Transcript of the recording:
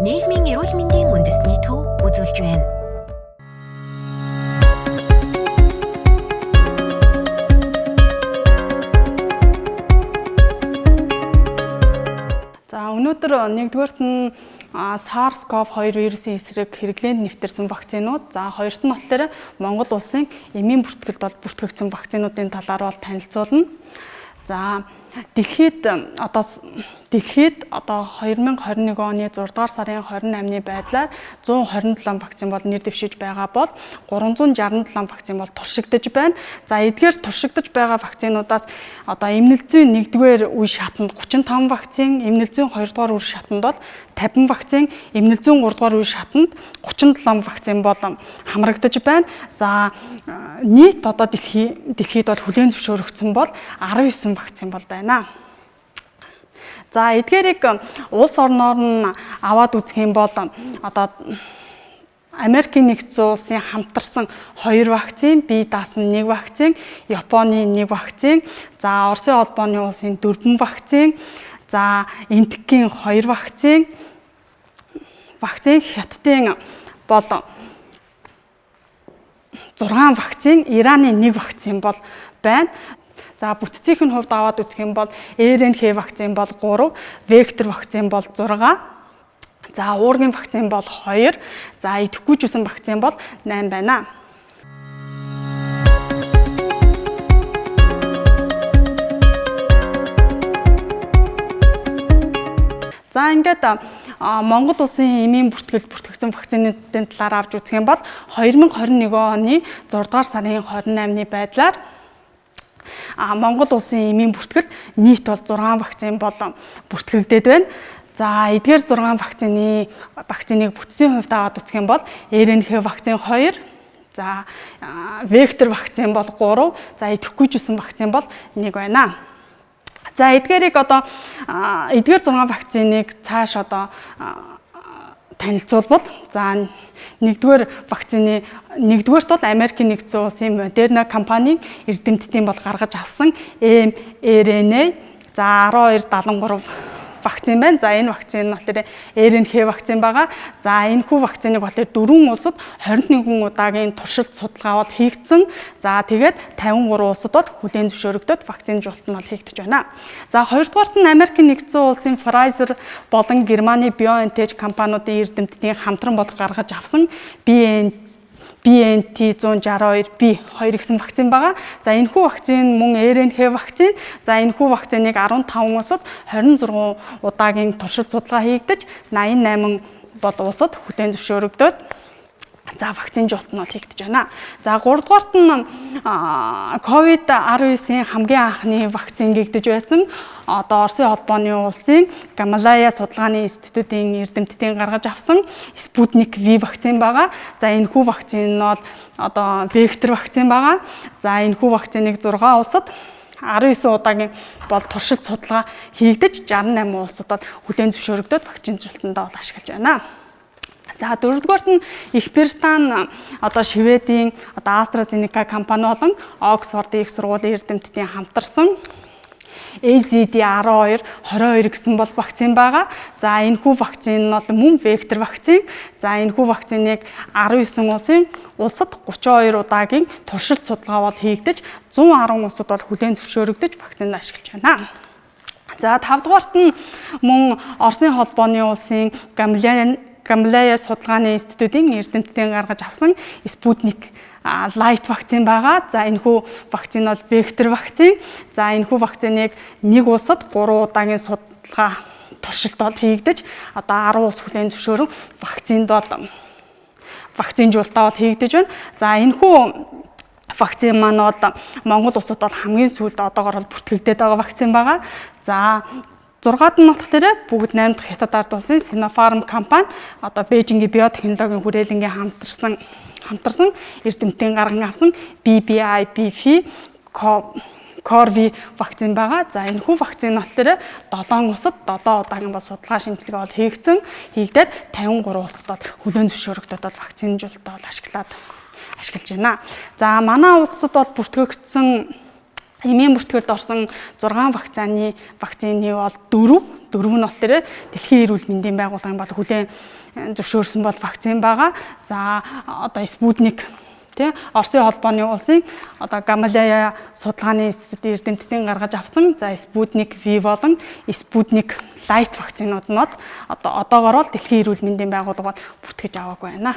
нийгмийн эрүүл мэндийн үндэсний төв үзүүлж байна. За өнөөдөр нэгдүгээрт нь SARS-CoV-2 вирусын эсрэг хэрэглээнд нэвтэрсэн вакцинууд, за хоёрт нь болохоор Монгол улсын эмийн бүртгэлд бол бүртгэгдсэн вакцинуудын талаар бол танилцуулна. За Дэлхийд одоо 2021 оны 6 дугаар сарын 28-ны байдлаар 127 вакцин бол нэр дэвшиж байгаа бол 367 вакцин бол туршигдж байна. За эдгээр туршигдж байгаа вакцинуудаас одоо эмнэлзийн 1-р үе шатанд 35 вакцин, эмнэлзийн 2-р үе шатанд бол 50 вакцин, эмнэлзийн 3-р үе шатанд 37 вакцин бол хамрагдаж байна. За нийт одоо дэлхийд бол хүлээн зөвшөөрөгдсөн бол 19 вакцин бол байна. За эдгээрийг улс орноор нь аваад үзэх юм бол одоо Америкийн нэгдсэн улсын хамтарсан 2 вакцин, бие даасан 1 вакцин, Японы 1 вакцин, за Оросын холбооны улсын 4 вакцин, за Энтекийн 2 вакцин, Хятадын бол 6 вакцин, Ираны 1 вакцин бол байна. За бүтцийн хувьд аваад үзэх юм бол РНХ вакцин бол 3, вектор вакцин бол 6, за уургийн вакцин бол 2, за идэвхгүй жусан вакцин бол 8 байна. За ингээд Монгол улсын эмийн бүртгэлд бүртгэгдсэн вакцинуудын талаар авч үзэх юм бол 2021 оны 6 дугаар сарын 28-ны байдлаар Монгол улсын эмийн бүртгэлд нийт бол 6 вакцин бол бүртгэгдээд байна. За эдгээр 6 вакциныг бүтцийн хувьд аваад үзэх юм бол РНХ вакцин 2, за вектор вакцин бол 3, за идэвхгүй жусан вакцин бол 1 байна. За эдгээр 6 вакциныг цааш одоо танилцуулбал за нэгдүгээрт бол Америкийн нэгдсэн улсын Moderna компани эрдэмтдийн бол гаргаж авсан mRNA за 1273 вакцин байна. За энэ вакцин нь болохоор РНХ вакцин байгаа. За энэхүү вакциныг болохоор 4 улсад 21 удаагийн туршилт судалгаа бол хийгдсэн. За тэгээд 53 улсад бол хүлээн зөвшөөрөгдөд вакцинжуулалт нь бол хийгдэж байна. За хоёрдугаарт нь Америкийн нэгдсэн улсын Pfizer болон Германы BioNTech компаниудын эрдэмтдийн хамтран бол гаргаж авсан BNT162B2 гэсэн вакцин байгаа. За энэхүү вакцин мөн РНХ вакцин. За энэхүү вакциныг 15 улсад 26 удаагийн туршилт судалгаа хийгдэж 88 бол улсад хүлээн зөвшөөрөгдөд за вакцинжуулалт нь бол хийгдэж байна. За 3 дугаарт нь COVID-19-ийн хамгийн анхны вакцин гэгдэж байсан одоо Оросын холбооны улсын Гамалая судалгааны институтын эрдэмтдийн гаргаж авсан Sputnik V вакцин байгаа. За энэхүү вакцин нь бол одоо вектор вакцин байгаа. За энэхүү вакциныг 6 улсад 19 удаагийн бол туршилт судалгаа хийгдэж 68 улсад бол хүлээн зөвшөөрөгдөд вакцинжуулалтанд бол ашиглаж байна. За дөрөвдүгээрт нь Их Британи одоо Шведийн одоо AstraZeneca компани болон Оксфордын их сургуулийн эрдэмтдийн хамтарсан AZD1222 гэсэн бол вакцин байгаа. За энэхүү вакцин нь бол мөн вектор вакцин. За энэхүү вакциныг 19 улсад 32 удаагийн туршилт судалгаа бол хийгдэж 110 улсад бол хүлээн зөвшөөрөгдөж вакцинд ашиглаж байна. За 5 дугаарт нь мөн Оросын холбооны улсын Гамалая судалгааны институтын эрдэмтдийн гаргаж авсан Sputnik Light вакцин байгаа. За энэхүү вакцин бол вектор вакцин. За энэхүү вакциныг 1 улсад 3 удаагийн судалгаа туршилт бол хийгдэж одоо 10 улс хүлээн зөвшөөрөн вакцинжуулалтаа бол хийгдэж байна. За энэхүү вакцин маань бол Монгол улсад бол хамгийн сүүлд одоогоор бол бүртгэгдээд байгаа вакцин байгаа. За 6-ад нь болохоор бүгд 8 дахь Хятад ард улсын Sinopharm компани одоо Бээжингийн биотехнологийн хүрээлэнгийн хамтарсан эрдэмтдийн гарган авсан BBIBV Corvi вакцин байгаа. За энэхүү вакцин болохоор 7 улсад 7 удаагийн бол судалгаа шинжилгээ бол хийгдээд 53 улсад бол хүлээн зөвшөөрөгдөд бол вакцинжуулалтаа бол ашиглаж байна. За манай улсад бол бүртгэгдсэн Эмийн бүртгэлд орсон 6 вакцины бол 4 нь болохоор Дэлхийн эрүүл мэндийн байгууллагын бол хүлээн зөвшөөрсөн бол вакцин байгаа. За одоо Спутник Оросын холбооны улсын одоо Гамалея судалгааны институтын эрдэмтдийн гаргаж авсан за Спутник V болон Спутник Light вакцинууд нь бол одоогоор бол Дэлхийн эрүүл мэндийн байгууллага бол бүртгэж аваагүй байна.